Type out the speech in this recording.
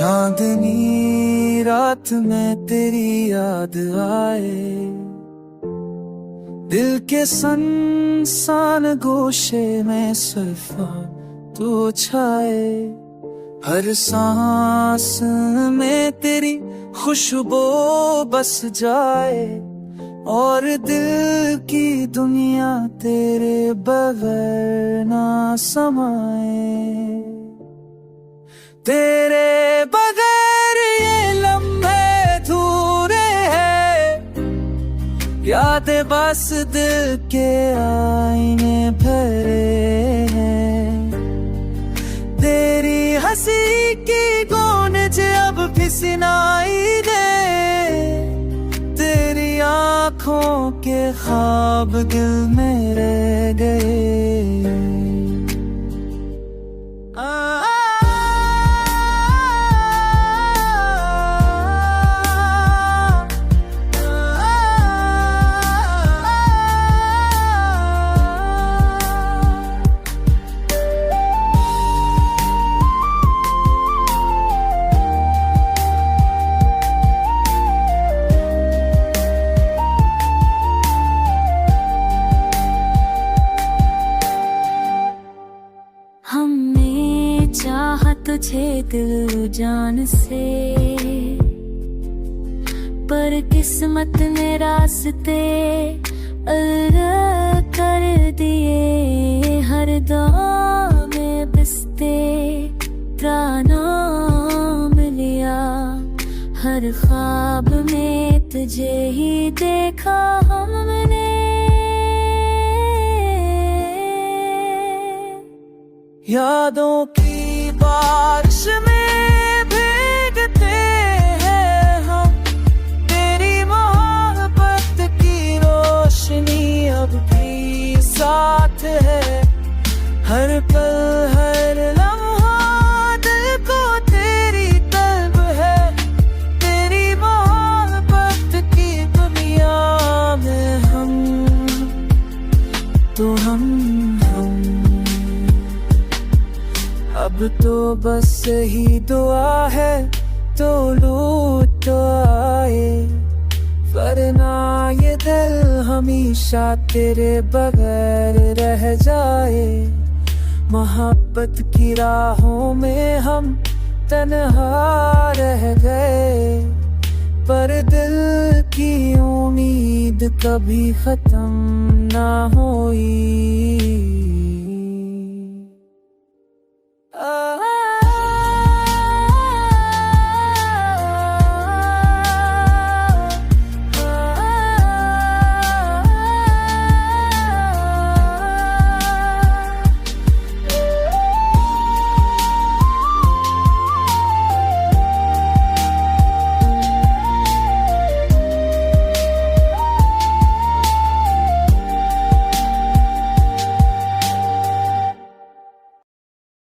चांदनी रात में तेरी याद आए, दिल के सनसान गोशे में सरफा तू छाए। हर सांस में तेरी खुशबू बस जाए, और दिल की दुनिया तेरे बगैर ना समाए। तेरे बगैर ये लम्हे अधूरे हैं, यादें बस दिल के आईने भरे हैं। तेरी हंसी की गूंज अब भी सुनाई दे, तेरी आँखों के ख्वाब दिल में रह गए। हमने चाहा तुझे दिल जान से, पर किस्मत ने रास्ते अलग कर दिए। हर दुआ में बसते तेरा नाम लिया, हर ख्वाब में तुझे ही देखा हमने। यादों की बारिश में भीगते हैं हम, तेरी मोहब्बत की रोशनी अब भी साथ है। हर पल हर लम्हा दिल को तेरी तलब है, तेरी मोहब्बत की दुनिया में हम तो हम अब तो बस ही दुआ है तो लूट आए, वरना ये दिल हमेशा तेरे बगैर रह जाए। मोहब्बत की राहों में हम तन्हा रह गए, पर दिल की उम्मीद कभी खत्म ना हुई।